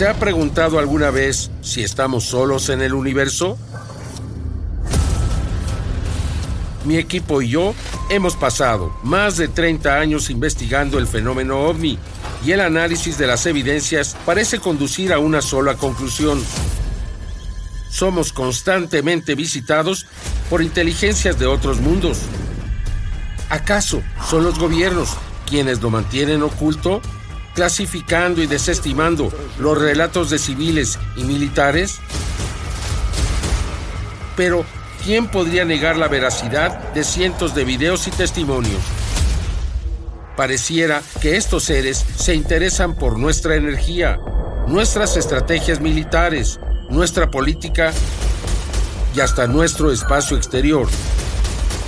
¿Se ha preguntado alguna vez si estamos solos en el universo? Mi equipo y yo hemos pasado más de 30 años investigando el fenómeno OVNI y el análisis de las evidencias parece conducir a una sola conclusión. Somos constantemente visitados por inteligencias de otros mundos. ¿Acaso son los gobiernos quienes lo mantienen oculto, clasificando y desestimando los relatos de civiles y militares? Pero, ¿quién podría negar la veracidad de cientos de videos y testimonios? Pareciera que estos seres se interesan por nuestra energía, nuestras estrategias militares, nuestra política y hasta nuestro espacio exterior.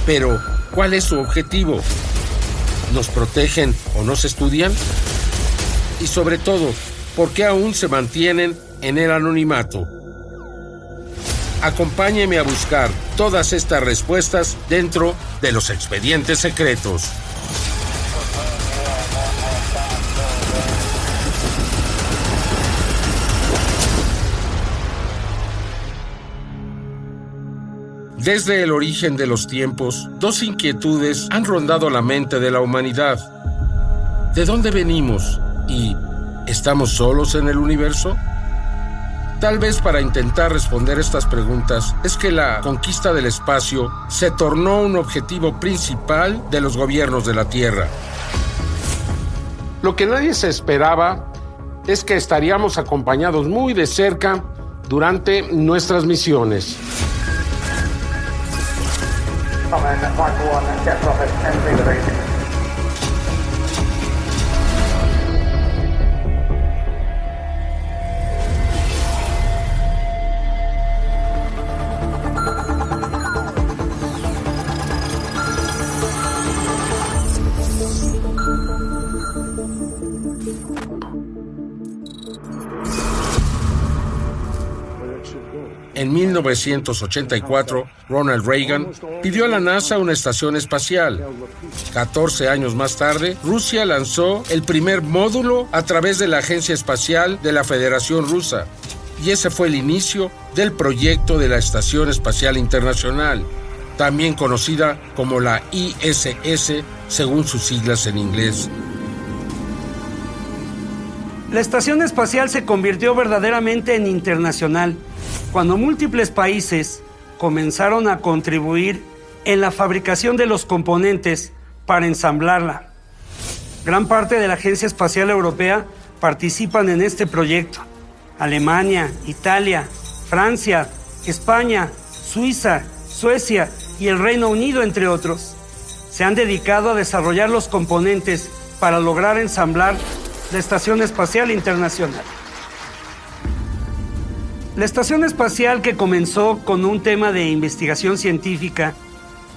Pero, ¿cuál es su objetivo? ¿Nos protegen o nos estudian? Y sobre todo, ¿por qué aún se mantienen en el anonimato? Acompáñeme a buscar todas estas respuestas dentro de los expedientes secretos. Desde el origen de los tiempos, dos inquietudes han rondado la mente de la humanidad. ¿De dónde venimos? ¿Y estamos solos en el universo? Tal vez para intentar responder estas preguntas es que la conquista del espacio se tornó un objetivo principal de los gobiernos de la Tierra. Lo que nadie se esperaba es que estaríamos acompañados muy de cerca durante nuestras misiones. En 1984, Ronald Reagan pidió a la NASA una estación espacial. 14 años más tarde, Rusia lanzó el primer módulo a través de la Agencia Espacial de la Federación Rusa. Y ese fue el inicio del proyecto de la Estación Espacial Internacional, también conocida como la ISS, según sus siglas en inglés. La estación espacial se convirtió verdaderamente en internacional cuando múltiples países comenzaron a contribuir en la fabricación de los componentes para ensamblarla. Gran parte de la Agencia Espacial Europea participan en este proyecto. Alemania, Italia, Francia, España, Suiza, Suecia y el Reino Unido, entre otros, se han dedicado a desarrollar los componentes para lograr ensamblar la Estación Espacial Internacional. La Estación Espacial, que comenzó con un tema de investigación científica,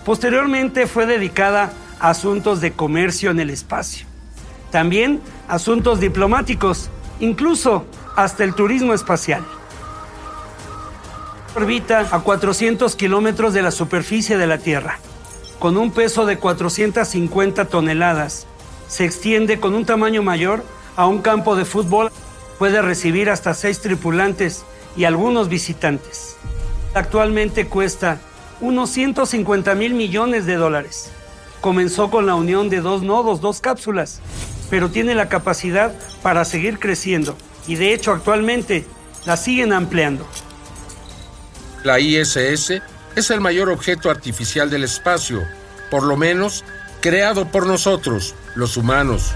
posteriormente fue dedicada a asuntos de comercio en el espacio. También asuntos diplomáticos, incluso hasta el turismo espacial. Orbita a 400 kilómetros de la superficie de la Tierra, con un peso de 450 toneladas. Se extiende con un tamaño mayor a un campo de fútbol. Puede recibir hasta 6 tripulantes y algunos visitantes. Actualmente cuesta unos 150,000 millones de dólares. Comenzó con la unión de 2 nodos, 2 cápsulas, pero tiene la capacidad para seguir creciendo y de hecho actualmente la siguen ampliando. La ISS es el mayor objeto artificial del espacio, por lo menos creado por nosotros, los humanos.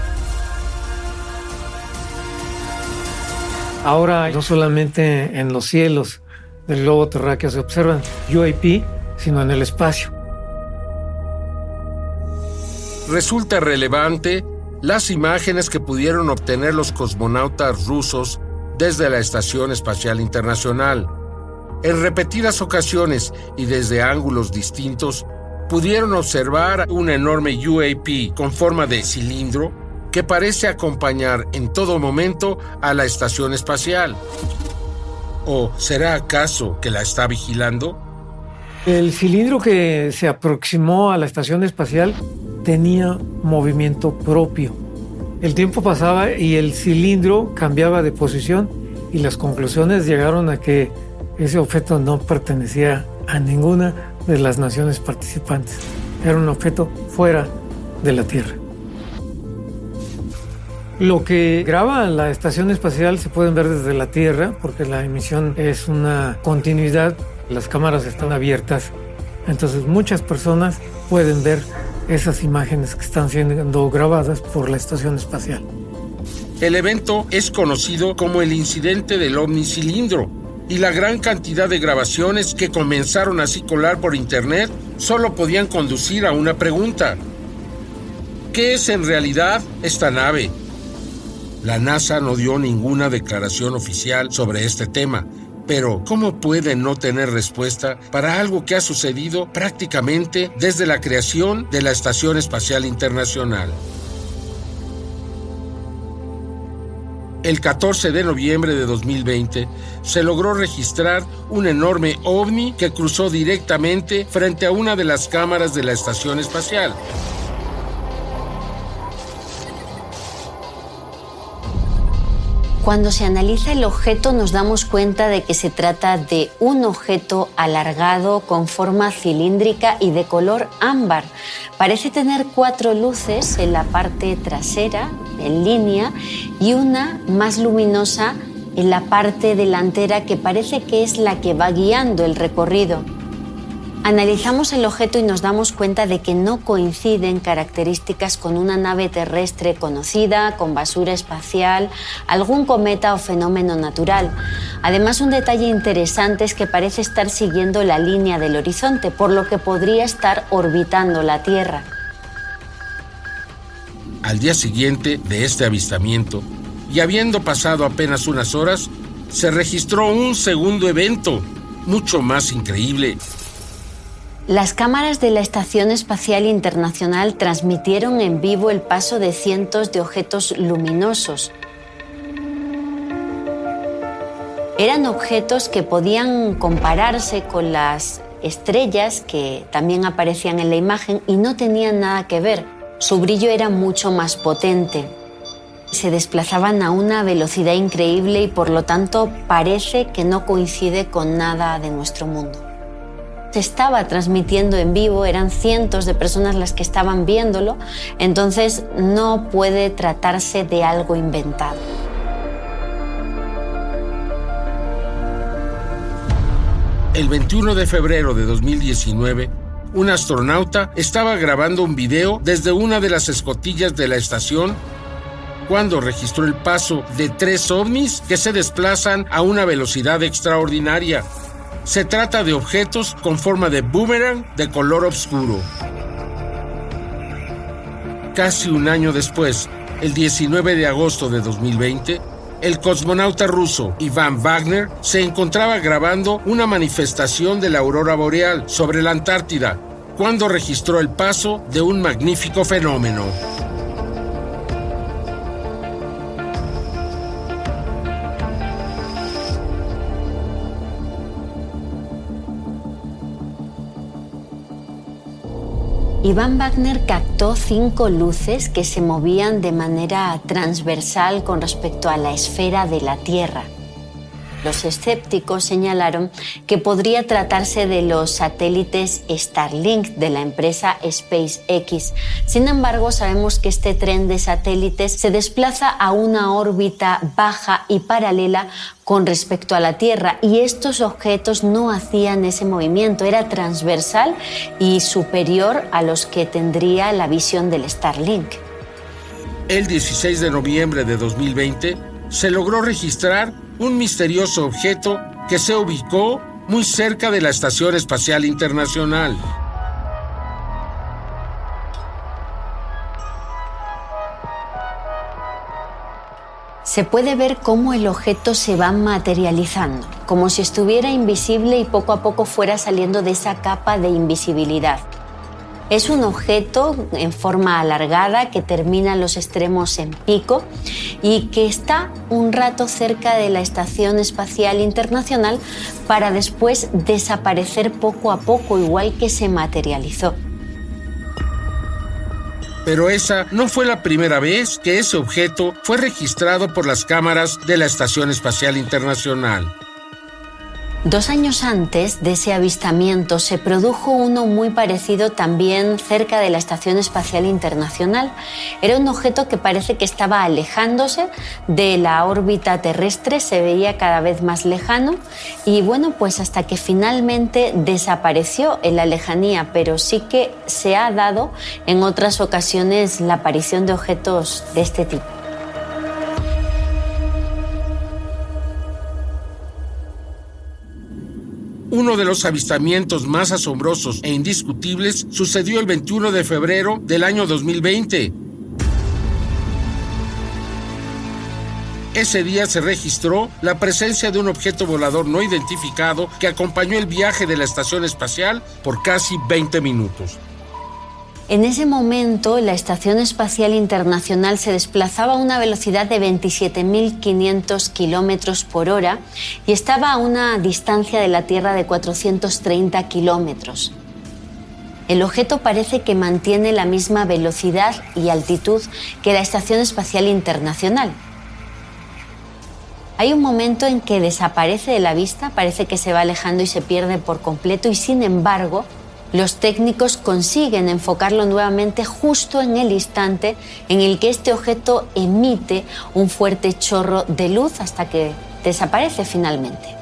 Ahora no solamente en los cielos del globo terráqueo se observan UAP, sino en el espacio. Resulta relevante las imágenes que pudieron obtener los cosmonautas rusos desde la Estación Espacial Internacional. En repetidas ocasiones y desde ángulos distintos, pudieron observar un enorme UAP con forma de cilindro que parece acompañar en todo momento a la estación espacial. ¿O será acaso que la está vigilando? El cilindro que se aproximó a la estación espacial tenía movimiento propio. El tiempo pasaba y el cilindro cambiaba de posición y las conclusiones llegaron a que ese objeto no pertenecía a ninguna de las naciones participantes. Era un objeto fuera de la Tierra. Lo que graba la estación espacial se pueden ver desde la Tierra, porque la emisión es una continuidad, las cámaras están abiertas, entonces muchas personas pueden ver esas imágenes que están siendo grabadas por la estación espacial. El evento es conocido como el incidente del ovni cilindro, y la gran cantidad de grabaciones que comenzaron a circular por internet solo podían conducir a una pregunta: ¿qué es en realidad esta nave? La NASA no dio ninguna declaración oficial sobre este tema, pero ¿cómo puede no tener respuesta para algo que ha sucedido prácticamente desde la creación de la Estación Espacial Internacional? El 14 de noviembre de 2020 se logró registrar un enorme ovni que cruzó directamente frente a una de las cámaras de la estación espacial. Cuando se analiza el objeto nos damos cuenta de que se trata de un objeto alargado con forma cilíndrica y de color ámbar. Parece tener 4 luces en la parte trasera, en línea, y una más luminosa en la parte delantera que parece que es la que va guiando el recorrido. Analizamos el objeto y nos damos cuenta de que no coinciden características con una nave terrestre conocida, con basura espacial, algún cometa o fenómeno natural. Además, un detalle interesante es que parece estar siguiendo la línea del horizonte, por lo que podría estar orbitando la Tierra. Al día siguiente de este avistamiento, y habiendo pasado apenas unas horas, se registró un segundo evento, mucho más increíble. Las cámaras de la Estación Espacial Internacional transmitieron en vivo el paso de cientos de objetos luminosos. Eran objetos que podían compararse con las estrellas que también aparecían en la imagen y no tenían nada que ver. Su brillo era mucho más potente. Se desplazaban a una velocidad increíble y por lo tanto parece que no coincide con nada de nuestro mundo. Se estaba transmitiendo en vivo, eran cientos de personas las que estaban viéndolo, entonces no puede tratarse de algo inventado. El 21 de febrero de 2019, un astronauta estaba grabando un video desde una de las escotillas de la estación cuando registró el paso de 3 ovnis que se desplazan a una velocidad extraordinaria. Se trata de objetos con forma de boomerang de color oscuro. Casi un año después, el 19 de agosto de 2020, el cosmonauta ruso Ivan Wagner se encontraba grabando una manifestación de la aurora boreal sobre la Antártida, cuando registró el paso de un magnífico fenómeno. Ivan Wagner captó 5 luces que se movían de manera transversal con respecto a la esfera de la Tierra. Los escépticos señalaron que podría tratarse de los satélites Starlink de la empresa SpaceX. Sin embargo, sabemos que este tren de satélites se desplaza a una órbita baja y paralela con respecto a la Tierra, y estos objetos no hacían ese movimiento, era transversal y superior a los que tendría la visión del Starlink. El 16 de noviembre de 2020 se logró registrar un misterioso objeto que se ubicó muy cerca de la Estación Espacial Internacional. Se puede ver cómo el objeto se va materializando, como si estuviera invisible y poco a poco fuera saliendo de esa capa de invisibilidad. Es un objeto en forma alargada que termina en los extremos en pico y que está un rato cerca de la Estación Espacial Internacional para después desaparecer poco a poco, igual que se materializó. Pero esa no fue la primera vez que ese objeto fue registrado por las cámaras de la Estación Espacial Internacional. 2 años antes de ese avistamiento se produjo uno muy parecido también cerca de la Estación Espacial Internacional. Era un objeto que parece que estaba alejándose de la órbita terrestre, se veía cada vez más lejano y bueno, pues hasta que finalmente desapareció en la lejanía, pero sí que se ha dado en otras ocasiones la aparición de objetos de este tipo. Uno de los avistamientos más asombrosos e indiscutibles sucedió el 21 de febrero del año 2020. Ese día se registró la presencia de un objeto volador no identificado que acompañó el viaje de la estación espacial por casi 20 minutos. En ese momento, la Estación Espacial Internacional se desplazaba a una velocidad de 27.500 kilómetros por hora y estaba a una distancia de la Tierra de 430 kilómetros. El objeto parece que mantiene la misma velocidad y altitud que la Estación Espacial Internacional. Hay un momento en que desaparece de la vista, parece que se va alejando y se pierde por completo y sin embargo, los técnicos consiguen enfocarlo nuevamente justo en el instante en el que este objeto emite un fuerte chorro de luz hasta que desaparece finalmente.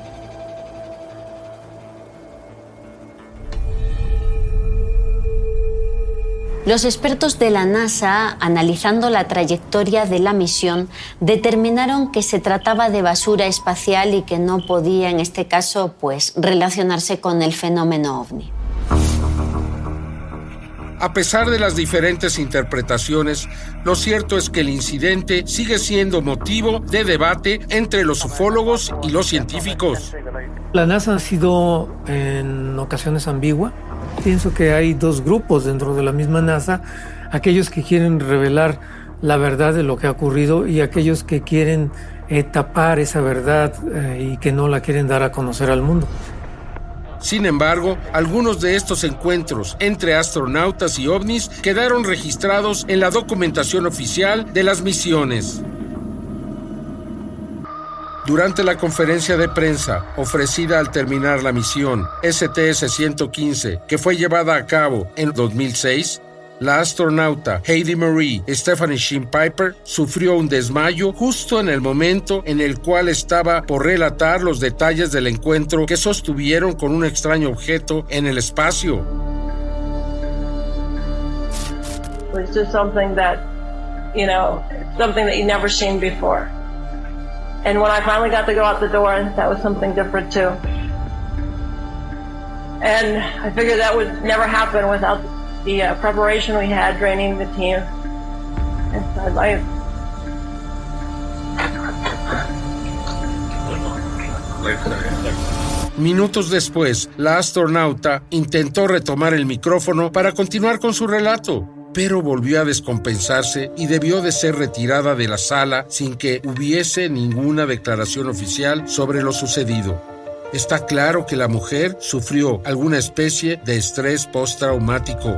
Los expertos de la NASA, analizando la trayectoria de la misión, determinaron que se trataba de basura espacial y que no podía, en este caso, relacionarse con el fenómeno OVNI. A pesar de las diferentes interpretaciones, lo cierto es que el incidente sigue siendo motivo de debate entre los ufólogos y los científicos. La NASA ha sido en ocasiones ambigua. Pienso que hay 2 grupos dentro de la misma NASA, aquellos que quieren revelar la verdad de lo que ha ocurrido y aquellos que quieren tapar esa verdad y que no la quieren dar a conocer al mundo. Sin embargo, algunos de estos encuentros entre astronautas y ovnis quedaron registrados en la documentación oficial de las misiones. Durante la conferencia de prensa ofrecida al terminar la misión STS-115, que fue llevada a cabo en 2006, la astronauta Hailey Marie Stephanie Sheen Piper sufrió un desmayo justo en el momento en el cual estaba por relatar los detalles del encuentro que sostuvieron con un extraño objeto en el espacio. It was just something that you never seen before. And when I finally got to go out the door, that was something different too. And I figured that would never happen without the preparation we had training the team inside life. Minutos después, la astronauta intentó retomar el micrófono para continuar con su relato, pero volvió a descompensarse y debió de ser retirada de la sala sin que hubiese ninguna declaración oficial sobre lo sucedido. Está claro que la mujer sufrió alguna especie de estrés postraumático.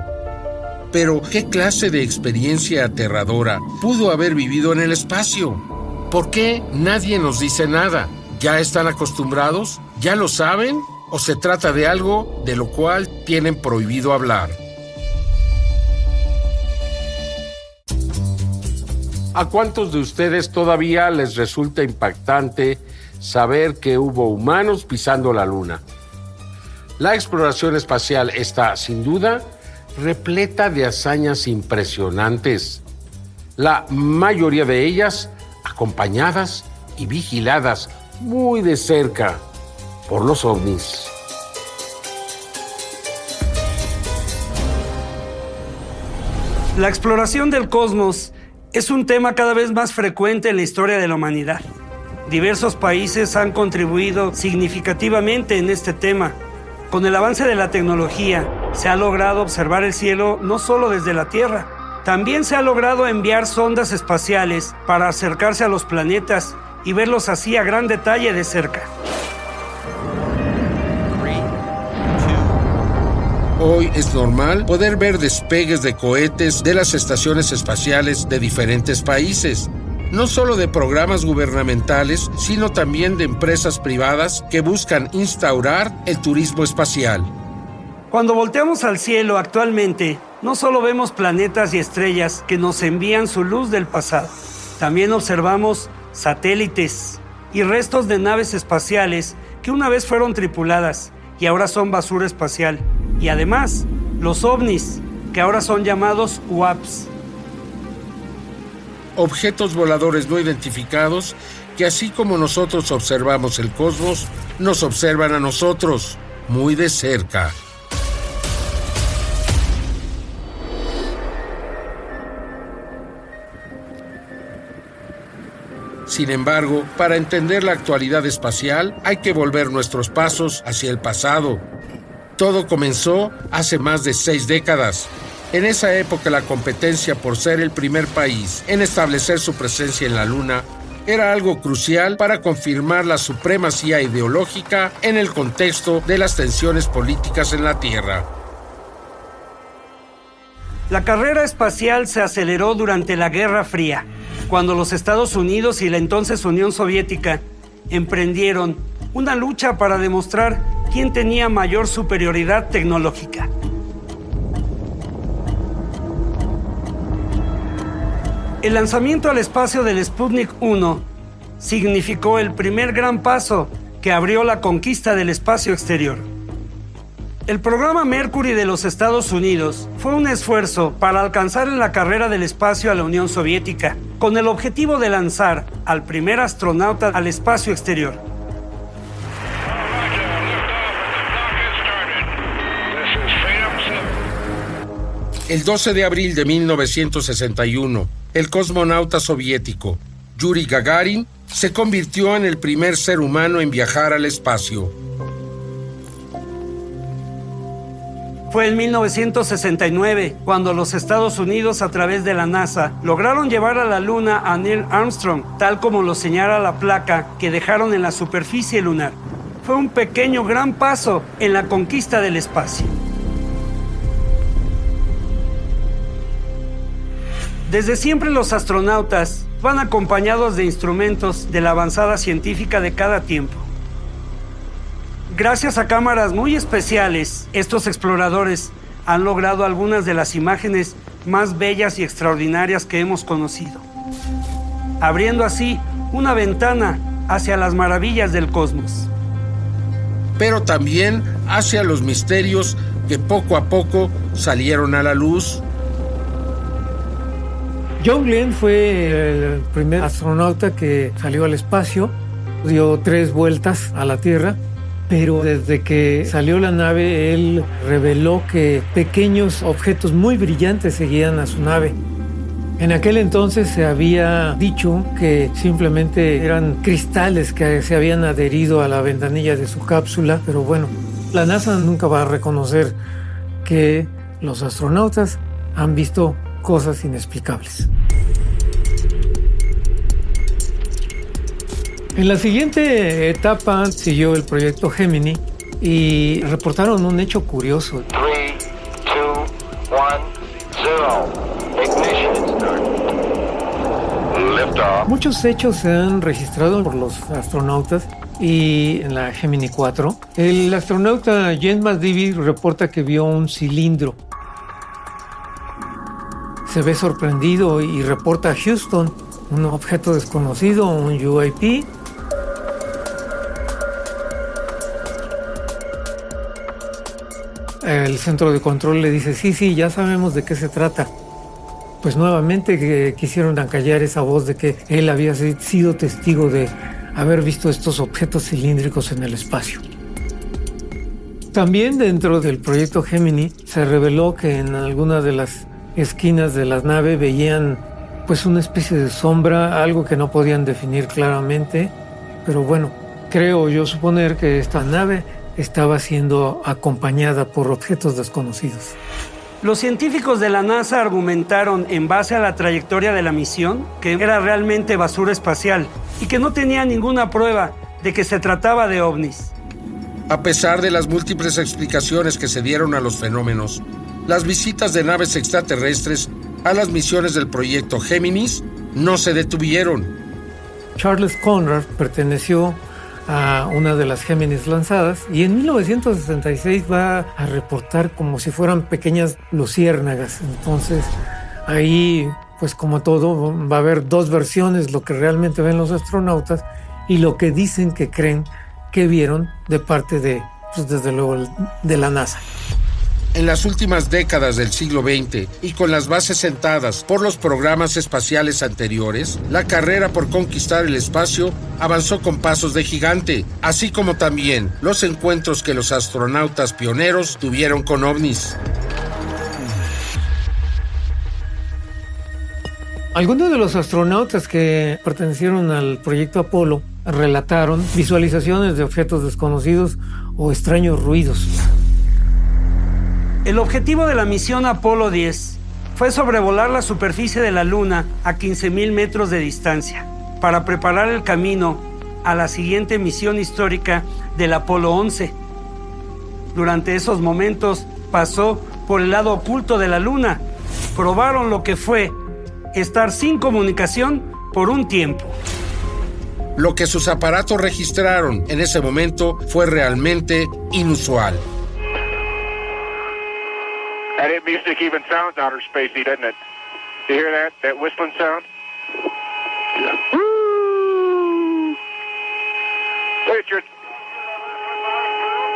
Pero, ¿qué clase de experiencia aterradora pudo haber vivido en el espacio? ¿Por qué nadie nos dice nada? ¿Ya están acostumbrados? ¿Ya lo saben? ¿O se trata de algo de lo cual tienen prohibido hablar? ¿A cuántos de ustedes todavía les resulta impactante saber que hubo humanos pisando la Luna? La exploración espacial está, sin duda, repleta de hazañas impresionantes. La mayoría de ellas acompañadas y vigiladas muy de cerca por los ovnis. La exploración del cosmos es un tema cada vez más frecuente en la historia de la humanidad. Diversos países han contribuido significativamente en este tema. Con el avance de la tecnología, se ha logrado observar el cielo no solo desde la Tierra, también se ha logrado enviar sondas espaciales para acercarse a los planetas y verlos así a gran detalle de cerca. Hoy es normal poder ver despegues de cohetes de las estaciones espaciales de diferentes países, no solo de programas gubernamentales, sino también de empresas privadas que buscan instaurar el turismo espacial. Cuando volteamos al cielo actualmente, no solo vemos planetas y estrellas que nos envían su luz del pasado, también observamos satélites y restos de naves espaciales que una vez fueron tripuladas y ahora son basura espacial. Y además, los ovnis, que ahora son llamados UAPs. Objetos voladores no identificados que, así como nosotros observamos el cosmos, nos observan a nosotros muy de cerca. Sin embargo, para entender la actualidad espacial, hay que volver nuestros pasos hacia el pasado. Todo comenzó hace más de 6 décadas. En esa época, la competencia por ser el primer país en establecer su presencia en la Luna era algo crucial para confirmar la supremacía ideológica en el contexto de las tensiones políticas en la Tierra. La carrera espacial se aceleró durante la Guerra Fría, cuando los Estados Unidos y la entonces Unión Soviética emprendieron una lucha para demostrar quién tenía mayor superioridad tecnológica. El lanzamiento al espacio del Sputnik 1 significó el primer gran paso que abrió la conquista del espacio exterior. El programa Mercury de los Estados Unidos fue un esfuerzo para alcanzar en la carrera del espacio a la Unión Soviética, con el objetivo de lanzar al primer astronauta al espacio exterior. El 12 de abril de 1961, el cosmonauta soviético Yuri Gagarin se convirtió en el primer ser humano en viajar al espacio. Fue en 1969 cuando los Estados Unidos, a través de la NASA, lograron llevar a la Luna a Neil Armstrong, tal como lo señala la placa que dejaron en la superficie lunar. Fue un pequeño gran paso en la conquista del espacio. Desde siempre los astronautas van acompañados de instrumentos de la avanzada científica de cada tiempo. Gracias a cámaras muy especiales, estos exploradores han logrado algunas de las imágenes más bellas y extraordinarias que hemos conocido, abriendo así una ventana hacia las maravillas del cosmos. Pero también hacia los misterios que poco a poco salieron a la luz. John Glenn fue el primer astronauta que salió al espacio, dio 3 vueltas a la Tierra, pero desde que salió la nave, él reveló que pequeños objetos muy brillantes seguían a su nave. En aquel entonces se había dicho que simplemente eran cristales que se habían adherido a la ventanilla de su cápsula, pero bueno, la NASA nunca va a reconocer que los astronautas han visto cosas inexplicables. En la siguiente etapa siguió el proyecto Gemini y reportaron un hecho curioso. 3, 2, 1, 0. Ignition start. Liftoff. Muchos hechos se han registrado por los astronautas y en la Gemini 4. El astronauta Jens Masdivy reporta que vio un cilindro. Se ve sorprendido y reporta a Houston un objeto desconocido, un UAP. El centro de control le dice, sí, ya sabemos de qué se trata. Pues nuevamente quisieron acallar esa voz de que él había sido testigo de haber visto estos objetos cilíndricos en el espacio. También dentro del proyecto Gemini se reveló que en alguna de las esquinas de la nave veían pues una especie de sombra, algo que no podían definir claramente, pero bueno, creo yo suponer que esta nave estaba siendo acompañada por objetos desconocidos. Los científicos de la NASA argumentaron, en base a la trayectoria de la misión, que era realmente basura espacial y que no tenía ninguna prueba de que se trataba de ovnis. A pesar de las múltiples explicaciones que se dieron a los fenómenos, las visitas de naves extraterrestres a las misiones del proyecto Géminis no se detuvieron. Charles Conrad perteneció a una de las Géminis lanzadas y en 1966 va a reportar como si fueran pequeñas luciérnagas. Entonces ahí, pues como todo, va a haber dos versiones, lo que realmente ven los astronautas y lo que dicen que creen que vieron de parte de, pues desde luego, de la NASA. En las últimas décadas del siglo XX y con las bases sentadas por los programas espaciales anteriores, la carrera por conquistar el espacio avanzó con pasos de gigante, así como también los encuentros que los astronautas pioneros tuvieron con ovnis. Algunos de los astronautas que pertenecieron al proyecto Apolo relataron visualizaciones de objetos desconocidos o extraños ruidos. El objetivo de la misión Apolo 10 fue sobrevolar la superficie de la Luna a 15,000 metros de distancia para preparar el camino a la siguiente misión histórica del Apolo 11. Durante esos momentos pasó por el lado oculto de la Luna. Probaron lo que fue estar sin comunicación por un tiempo. Lo que sus aparatos registraron en ese momento fue realmente inusual. That music even sounds outer spacey, doesn't it? You hear that? That whistling sound? Yeah. Woo! Richard.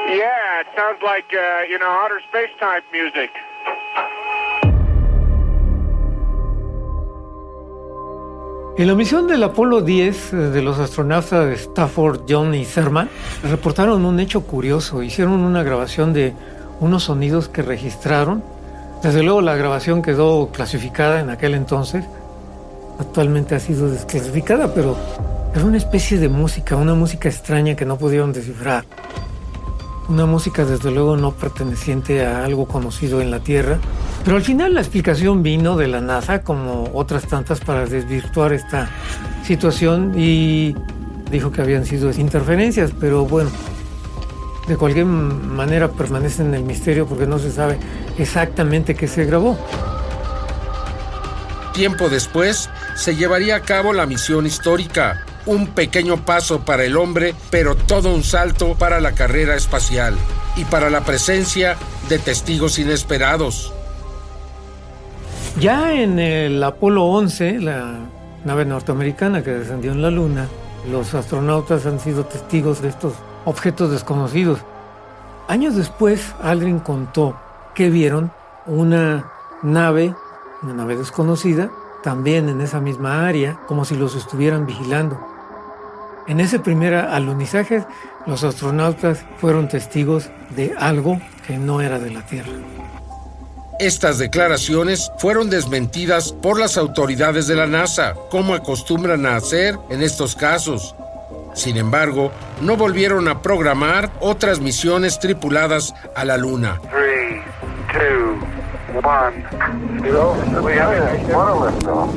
Yeah, it sounds like, outer space type music. En la misión del Apolo 10 de los astronautas Stafford, John y Sherman reportaron un hecho curioso. Hicieron una grabación de unos sonidos que registraron. Desde luego la grabación quedó clasificada en aquel entonces. Actualmente ha sido desclasificada, pero era una especie de música, una música extraña que no pudieron descifrar. Una música desde luego no perteneciente a algo conocido en la Tierra. Pero al final la explicación vino de la NASA, como otras tantas, para desvirtuar esta situación y dijo que habían sido interferencias, pero bueno, de cualquier manera permanece en el misterio porque no se sabe exactamente qué se grabó. Tiempo después se llevaría a cabo la misión histórica, un pequeño paso para el hombre, pero todo un salto para la carrera espacial y para la presencia de testigos inesperados. Ya en el Apolo 11, la nave norteamericana que descendió en la Luna, los astronautas han sido testigos de estos objetos desconocidos. Años después, Aldrin contó que vieron una nave desconocida, también en esa misma área, como si los estuvieran vigilando. En ese primer alunizaje, los astronautas fueron testigos de algo que no era de la Tierra. Estas declaraciones fueron desmentidas por las autoridades de la NASA, como acostumbran a hacer en estos casos. Sin embargo, no volvieron a programar otras misiones tripuladas a la Luna. 3, 2, 1.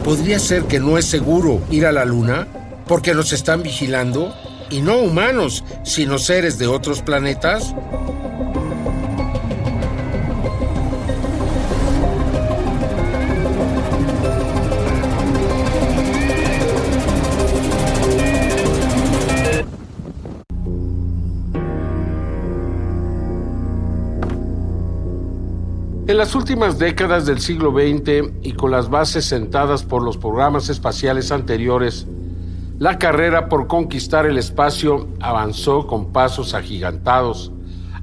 ¿Podría ser que no es seguro ir a la Luna porque nos están vigilando? Y no humanos, sino seres de otros planetas. En las últimas décadas del siglo XX y con las bases sentadas por los programas espaciales anteriores, la carrera por conquistar el espacio avanzó con pasos agigantados,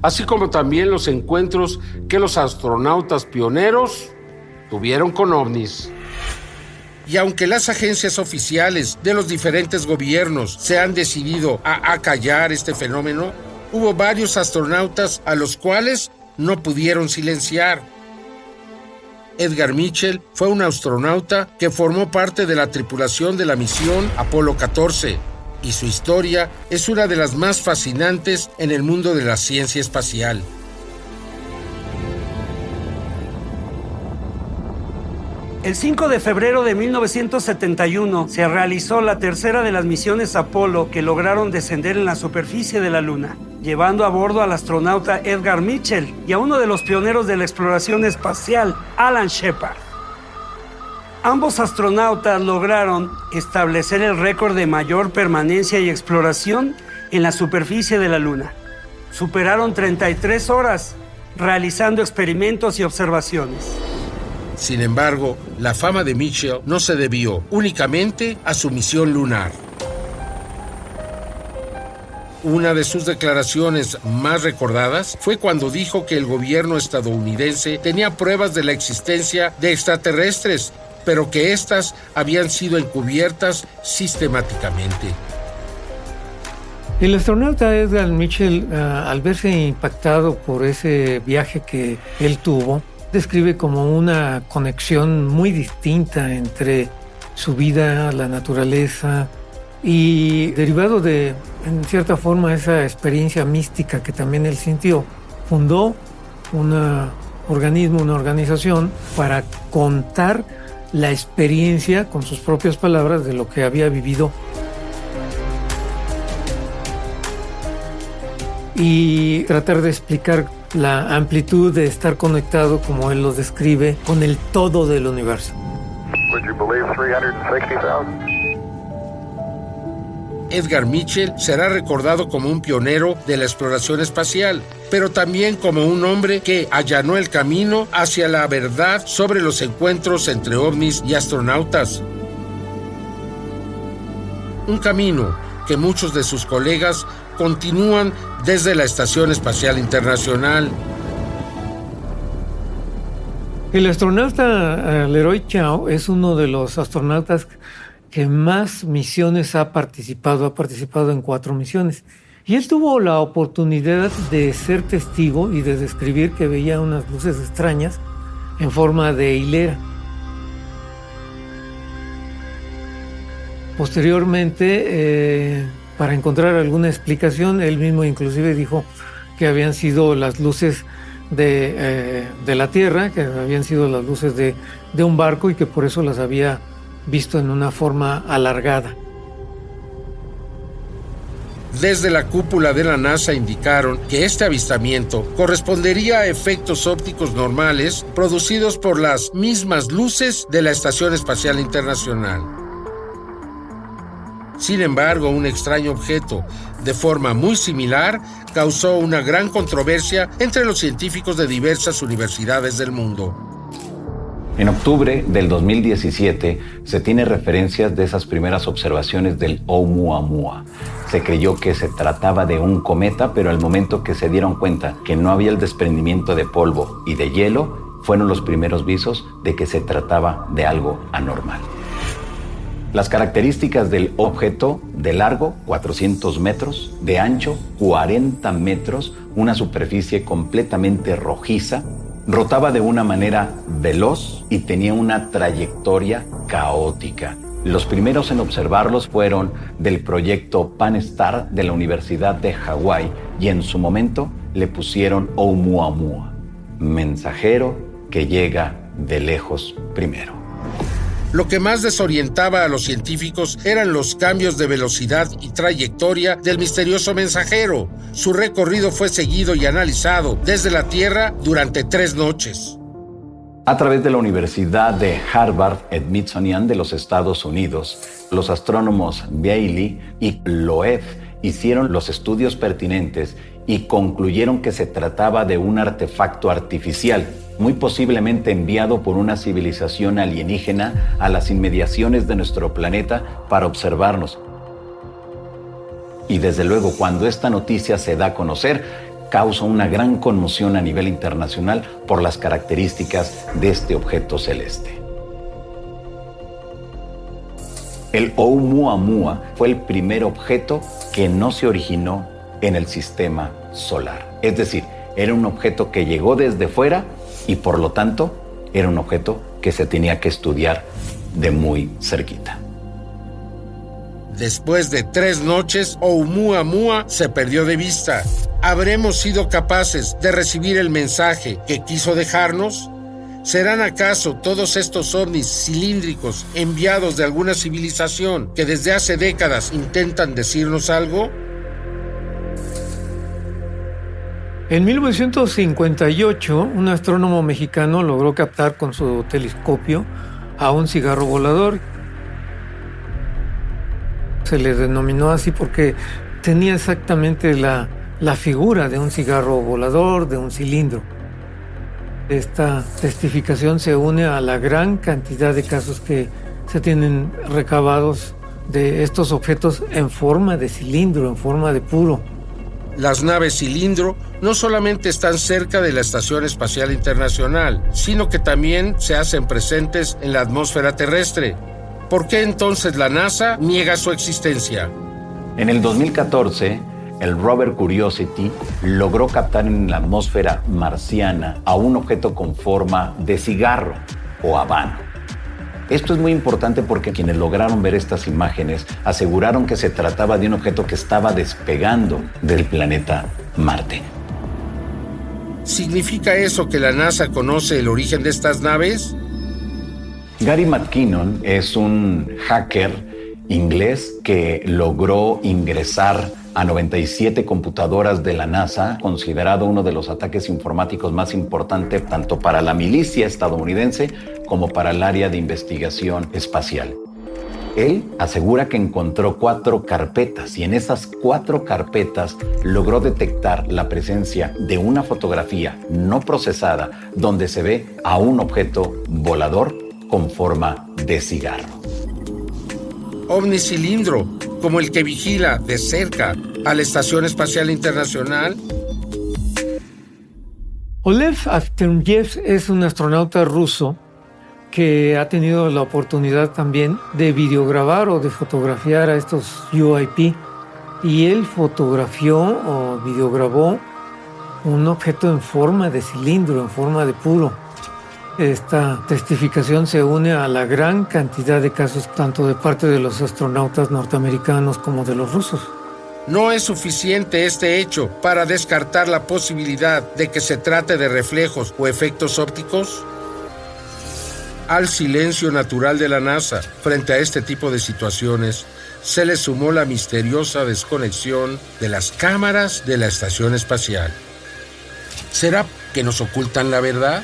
así como también los encuentros que los astronautas pioneros tuvieron con ovnis. Y aunque las agencias oficiales de los diferentes gobiernos se han decidido a acallar este fenómeno, hubo varios astronautas a los cuales no pudieron silenciar. Edgar Mitchell fue un astronauta que formó parte de la tripulación de la misión Apolo 14 y su historia es una de las más fascinantes en el mundo de la ciencia espacial. El 5 de febrero de 1971 se realizó la tercera de las misiones Apolo que lograron descender en la superficie de la Luna, llevando a bordo al astronauta Edgar Mitchell y a uno de los pioneros de la exploración espacial, Alan Shepard. Ambos astronautas lograron establecer el récord de mayor permanencia y exploración en la superficie de la Luna. Superaron 33 horas realizando experimentos y observaciones. Sin embargo, la fama de Mitchell no se debió únicamente a su misión lunar. Una de sus declaraciones más recordadas fue cuando dijo que el gobierno estadounidense tenía pruebas de la existencia de extraterrestres, pero que éstas habían sido encubiertas sistemáticamente. El astronauta Edgar Mitchell, al verse impactado por ese viaje que él tuvo, describe como una conexión muy distinta entre su vida, la naturaleza y derivado de, en cierta forma, esa experiencia mística que también él sintió, fundó una organización para contar la experiencia con sus propias palabras de lo que había vivido y tratar de explicar la amplitud de estar conectado, como él lo describe, con el todo del universo. Would you believe 360,000? Edgar Mitchell será recordado como un pionero de la exploración espacial, pero también como un hombre que allanó el camino hacia la verdad sobre los encuentros entre ovnis y astronautas. Un camino que muchos de sus colegas continúan desde la Estación Espacial Internacional. El astronauta Leroy Chiao es uno de los astronautas que más misiones ha participado en 4 misiones. Y él tuvo la oportunidad de ser testigo y de describir que veía unas luces extrañas en forma de hilera. Posteriormente, para encontrar alguna explicación, él mismo inclusive dijo que habían sido las luces de la Tierra, que habían sido las luces de un barco y que por eso las había visto en una forma alargada. Desde la cúpula de la NASA indicaron que este avistamiento correspondería a efectos ópticos normales producidos por las mismas luces de la Estación Espacial Internacional. Sin embargo, un extraño objeto de forma muy similar causó una gran controversia entre los científicos de diversas universidades del mundo. En octubre del 2017 se tiene referencias de esas primeras observaciones del Oumuamua. Se creyó que se trataba de un cometa, pero al momento que se dieron cuenta que no había el desprendimiento de polvo y de hielo, fueron los primeros visos de que se trataba de algo anormal. Las características del objeto: de largo 400 metros, de ancho 40 metros, una superficie completamente rojiza, rotaba de una manera veloz y tenía una trayectoria caótica. Los primeros en observarlos fueron del proyecto Pan-STARRS de la Universidad de Hawái y en su momento le pusieron Oumuamua, mensajero que llega de lejos primero. Lo que más desorientaba a los científicos eran los cambios de velocidad y trayectoria del misterioso mensajero. Su recorrido fue seguido y analizado desde la Tierra durante 3 noches. A través de la Universidad de Harvard-Smithsonian de los Estados Unidos, los astrónomos Bailey y Loeb hicieron los estudios pertinentes y concluyeron que se trataba de un artefacto artificial, muy posiblemente enviado por una civilización alienígena a las inmediaciones de nuestro planeta para observarnos. Y desde luego, cuando esta noticia se da a conocer, causa una gran conmoción a nivel internacional por las características de este objeto celeste. El Oumuamua fue el primer objeto que no se originó en el sistema solar. Es decir, era un objeto que llegó desde fuera y por lo tanto era un objeto que se tenía que estudiar de muy cerquita. Después de 3 noches, Oumuamua se perdió de vista. ¿Habremos sido capaces de recibir el mensaje que quiso dejarnos? ¿Serán acaso todos estos ovnis cilíndricos enviados de alguna civilización que desde hace décadas intentan decirnos algo? En 1958, un astrónomo mexicano logró captar con su telescopio a un cigarro volador. Se le denominó así porque tenía exactamente la figura de un cigarro volador, de un cilindro. Esta testificación se une a la gran cantidad de casos que se tienen recabados de estos objetos en forma de cilindro, en forma de puro. Las naves cilindro no solamente están cerca de la Estación Espacial Internacional, sino que también se hacen presentes en la atmósfera terrestre. ¿Por qué entonces la NASA niega su existencia? En el 2014, el rover Curiosity logró captar en la atmósfera marciana a un objeto con forma de cigarro o habano. Esto es muy importante porque quienes lograron ver estas imágenes aseguraron que se trataba de un objeto que estaba despegando del planeta Marte. ¿Significa eso que la NASA conoce el origen de estas naves? Gary McKinnon es un hacker inglés que logró ingresar a 97 computadoras de la NASA, considerado uno de los ataques informáticos más importantes tanto para la milicia estadounidense como para el área de investigación espacial. Él asegura que encontró 4 carpetas y en esas 4 carpetas logró detectar la presencia de una fotografía no procesada donde se ve a un objeto volador con forma de cigarro. ovni cilindro, como el que vigila de cerca a la Estación Espacial Internacional? Oleg Artemyev es un astronauta ruso que ha tenido la oportunidad también de videograbar o de fotografiar a estos UAP, y él fotografió o videograbó un objeto en forma de cilindro, en forma de puro. Esta testificación se une a la gran cantidad de casos tanto de parte de los astronautas norteamericanos como de los rusos. ¿No es suficiente este hecho para descartar la posibilidad de que se trate de reflejos o efectos ópticos? Al silencio natural de la NASA frente a este tipo de situaciones, se le sumó la misteriosa desconexión de las cámaras de la Estación Espacial. ¿Será que nos ocultan la verdad?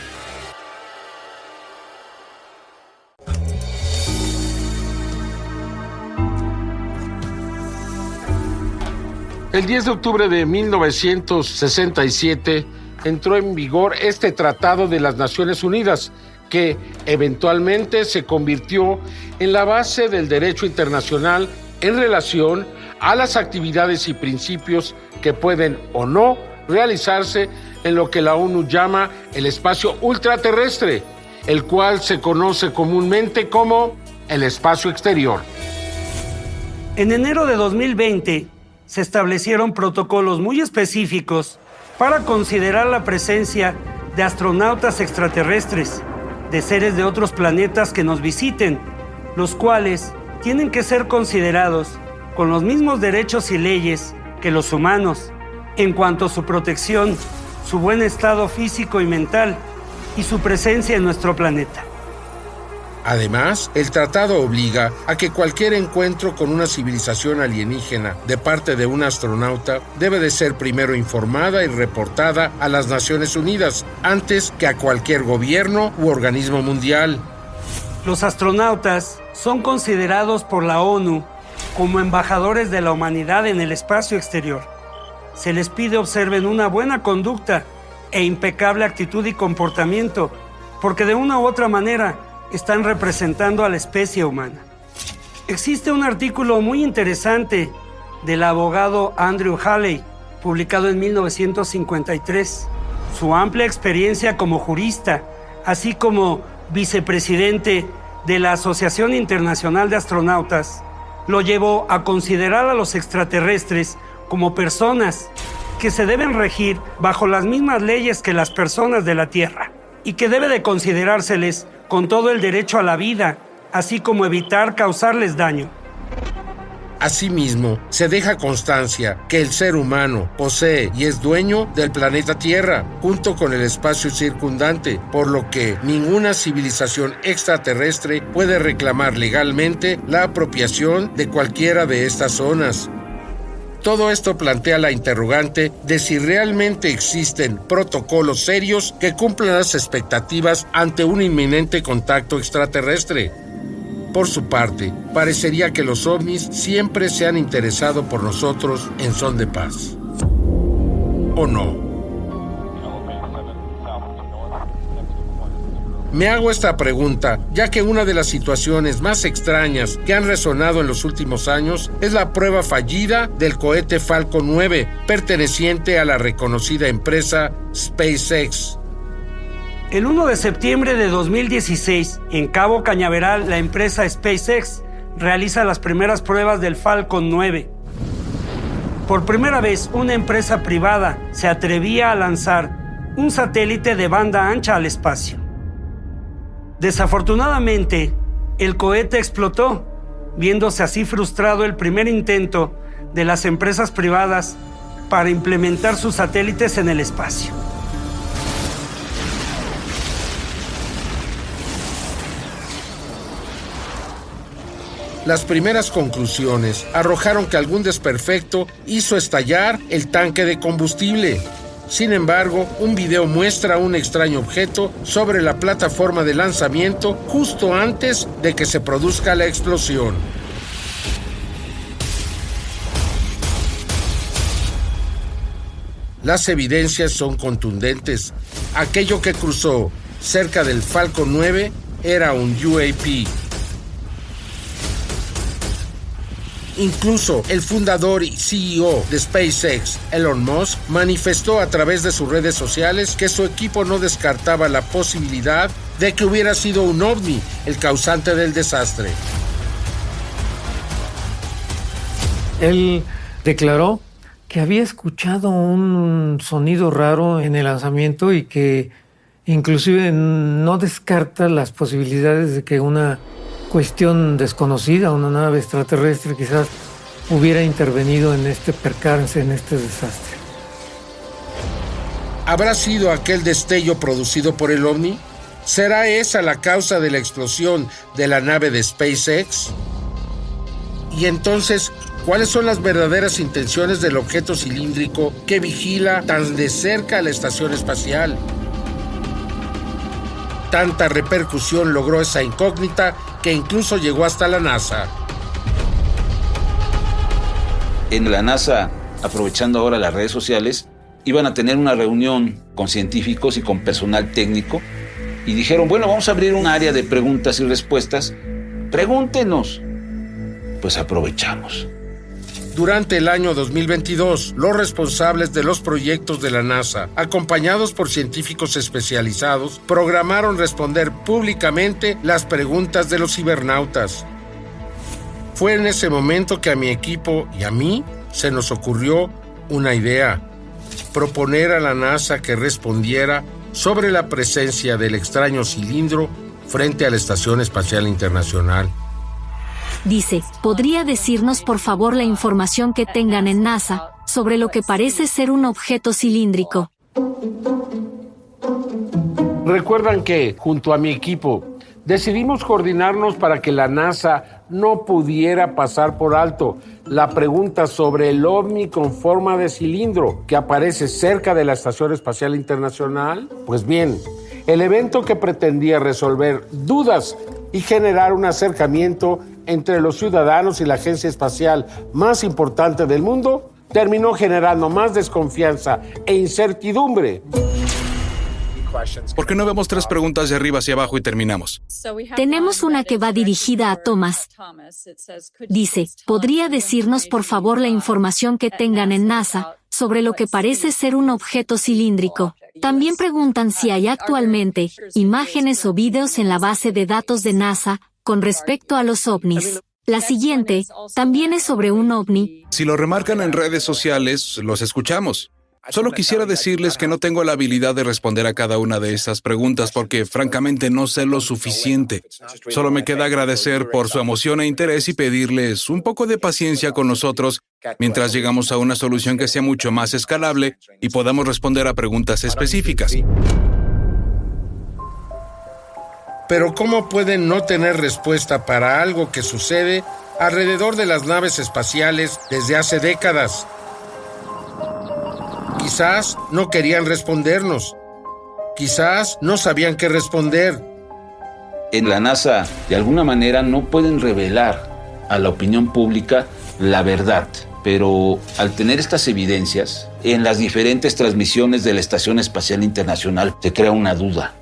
El 10 de octubre de 1967 entró en vigor este Tratado de las Naciones Unidas, que eventualmente se convirtió en la base del derecho internacional en relación a las actividades y principios que pueden o no realizarse en lo que la ONU llama el espacio ultraterrestre, el cual se conoce comúnmente como el espacio exterior. En enero de 2020 se establecieron protocolos muy específicos para considerar la presencia de astronautas extraterrestres, de seres de otros planetas que nos visiten, los cuales tienen que ser considerados con los mismos derechos y leyes que los humanos en cuanto a su protección, su buen estado físico y mental y su presencia en nuestro planeta. Además, el tratado obliga a que cualquier encuentro con una civilización alienígena de parte de un astronauta debe de ser primero informada y reportada a las Naciones Unidas antes que a cualquier gobierno u organismo mundial. Los astronautas son considerados por la ONU como embajadores de la humanidad en el espacio exterior. Se les pide observen una buena conducta e impecable actitud y comportamiento, porque de una u otra manera están representando a la especie humana. Existe un artículo muy interesante del abogado Andrew Halley, publicado en 1953. Su amplia experiencia como jurista, así como vicepresidente de la Asociación Internacional de Astronautas, lo llevó a considerar a los extraterrestres como personas que se deben regir bajo las mismas leyes que las personas de la Tierra y que debe de considerárseles con todo el derecho a la vida, así como evitar causarles daño. Asimismo, se deja constancia que el ser humano posee y es dueño del planeta Tierra, junto con el espacio circundante, por lo que ninguna civilización extraterrestre puede reclamar legalmente la apropiación de cualquiera de estas zonas. Todo esto plantea la interrogante de si realmente existen protocolos serios que cumplan las expectativas ante un inminente contacto extraterrestre. Por su parte, parecería que los ovnis siempre se han interesado por nosotros en son de paz. ¿O no? Me hago esta pregunta, ya que una de las situaciones más extrañas que han resonado en los últimos años es la prueba fallida del cohete Falcon 9, perteneciente a la reconocida empresa SpaceX. El 1 de septiembre de 2016, en Cabo Cañaveral, la empresa SpaceX realiza las primeras pruebas del Falcon 9. Por primera vez, una empresa privada se atrevía a lanzar un satélite de banda ancha al espacio. Desafortunadamente, el cohete explotó, viéndose así frustrado el primer intento de las empresas privadas para implementar sus satélites en el espacio. Las primeras conclusiones arrojaron que algún desperfecto hizo estallar el tanque de combustible. Sin embargo, un video muestra un extraño objeto sobre la plataforma de lanzamiento justo antes de que se produzca la explosión. Las evidencias son contundentes. Aquello que cruzó cerca del Falcon 9 era un UAP. Incluso el fundador y CEO de SpaceX, Elon Musk, manifestó a través de sus redes sociales que su equipo no descartaba la posibilidad de que hubiera sido un ovni el causante del desastre. Él declaró que había escuchado un sonido raro en el lanzamiento y que inclusive no descarta las posibilidades de que una cuestión desconocida, una nave extraterrestre quizás hubiera intervenido en este percance, en este desastre. ¿Habrá sido aquel destello producido por el ovni? ¿Será esa la causa de la explosión de la nave de SpaceX? Y entonces, ¿cuáles son las verdaderas intenciones del objeto cilíndrico que vigila tan de cerca a la estación espacial? Tanta repercusión logró esa incógnita que incluso llegó hasta la NASA. En la NASA, aprovechando ahora las redes sociales, iban a tener una reunión con científicos y con personal técnico y dijeron, bueno, vamos a abrir un área de preguntas y respuestas. Pregúntenos. Pues aprovechamos. Durante el año 2022, los responsables de los proyectos de la NASA, acompañados por científicos especializados, programaron responder públicamente las preguntas de los cibernautas. Fue en ese momento que a mi equipo y a mí se nos ocurrió una idea: proponer a la NASA que respondiera sobre la presencia del extraño cilindro frente a la Estación Espacial Internacional. Dice, ¿podría decirnos por favor la información que tengan en NASA sobre lo que parece ser un objeto cilíndrico? Recuerdan que, junto a mi equipo, decidimos coordinarnos para que la NASA no pudiera pasar por alto la pregunta sobre el ovni con forma de cilindro que aparece cerca de la Estación Espacial Internacional. Pues bien, el evento que pretendía resolver dudas y generar un acercamiento entre los ciudadanos y la agencia espacial más importante del mundo terminó generando más desconfianza e incertidumbre. ¿Por qué no vemos 3 preguntas de arriba hacia abajo y terminamos? Tenemos una que va dirigida a Thomas. Dice, ¿podría decirnos por favor la información que tengan en NASA sobre lo que parece ser un objeto cilíndrico? También preguntan si hay actualmente imágenes o videos en la base de datos de NASA con respecto a los ovnis. La siguiente también es sobre un ovni. Si lo remarcan en redes sociales, los escuchamos. Solo quisiera decirles que no tengo la habilidad de responder a cada una de estas preguntas porque, francamente, no sé lo suficiente. Solo me queda agradecer por su emoción e interés y pedirles un poco de paciencia con nosotros mientras llegamos a una solución que sea mucho más escalable y podamos responder a preguntas específicas. Pero ¿cómo pueden no tener respuesta para algo que sucede alrededor de las naves espaciales desde hace décadas? Quizás no querían respondernos. Quizás no sabían qué responder. En la NASA, de alguna manera, no pueden revelar a la opinión pública la verdad. Pero al tener estas evidencias, en las diferentes transmisiones de la Estación Espacial Internacional se crea una duda.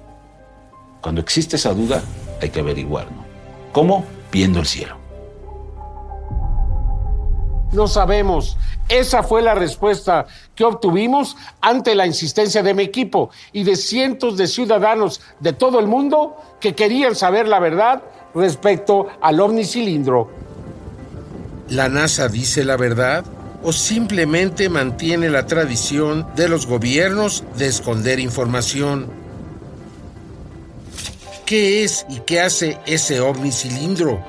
Cuando existe esa duda, hay que averiguar, ¿no? ¿Cómo? Viendo el cielo. No sabemos. Esa fue la respuesta que obtuvimos ante la insistencia de mi equipo y de cientos de ciudadanos de todo el mundo que querían saber la verdad respecto al ovnicilindro. ¿La NASA dice la verdad o simplemente mantiene la tradición de los gobiernos de esconder información? ¿Qué es y qué hace ese ovnicilindro?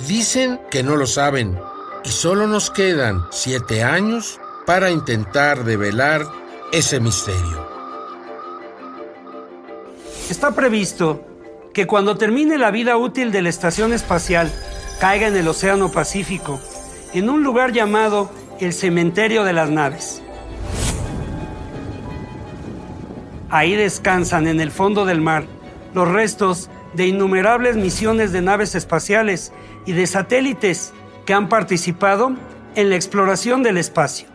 Dicen que no lo saben. Y solo nos quedan 7 años para intentar develar ese misterio. Está previsto que cuando termine la vida útil de la estación espacial caiga en el Océano Pacífico, en un lugar llamado el Cementerio de las Naves. Ahí descansan en el fondo del mar los restos de innumerables misiones de naves espaciales y de satélites que han participado en la exploración del espacio.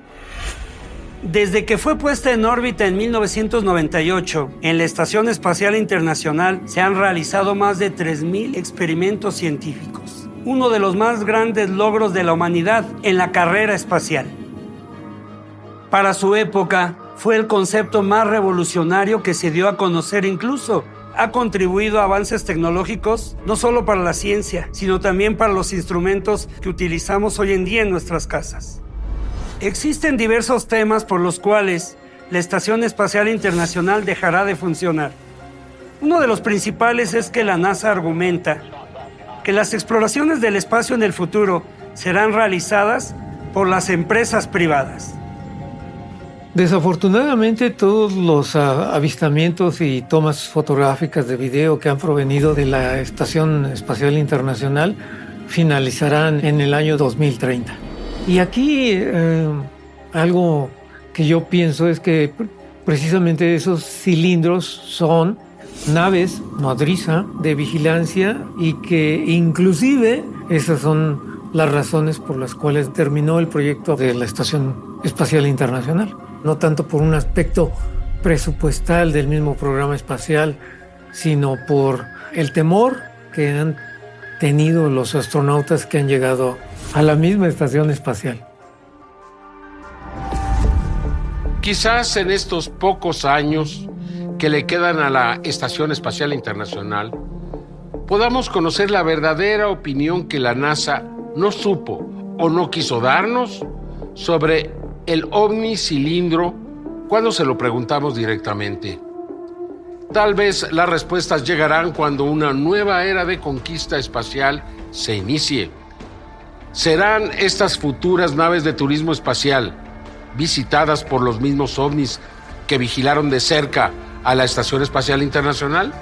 Desde que fue puesta en órbita en 1998, en la Estación Espacial Internacional se han realizado más de 3,000 experimentos científicos, uno de los más grandes logros de la humanidad en la carrera espacial. Para su época, fue el concepto más revolucionario que se dio a conocer. Incluso ha contribuido a avances tecnológicos no solo para la ciencia, sino también para los instrumentos que utilizamos hoy en día en nuestras casas. Existen diversos temas por los cuales la Estación Espacial Internacional dejará de funcionar. Uno de los principales es que la NASA argumenta que las exploraciones del espacio en el futuro serán realizadas por las empresas privadas. Desafortunadamente, todos los avistamientos y tomas fotográficas de video que han provenido de la Estación Espacial Internacional finalizarán en el año 2030. Y aquí algo que yo pienso es que precisamente esos cilindros son naves nodriza de vigilancia y que inclusive esas son las razones por las cuales terminó el proyecto de la Estación Espacial Internacional. No tanto por un aspecto presupuestal del mismo programa espacial, sino por el temor que han tenido los astronautas que han llegado a la misma estación espacial. Quizás en estos pocos años que le quedan a la Estación Espacial Internacional, podamos conocer la verdadera opinión que la NASA no supo o no quiso darnos sobre el ovnicilindro cuando se lo preguntamos directamente. Tal vez las respuestas llegarán cuando una nueva era de conquista espacial se inicie. ¿Serán estas futuras naves de turismo espacial visitadas por los mismos ovnis que vigilaron de cerca a la Estación Espacial Internacional?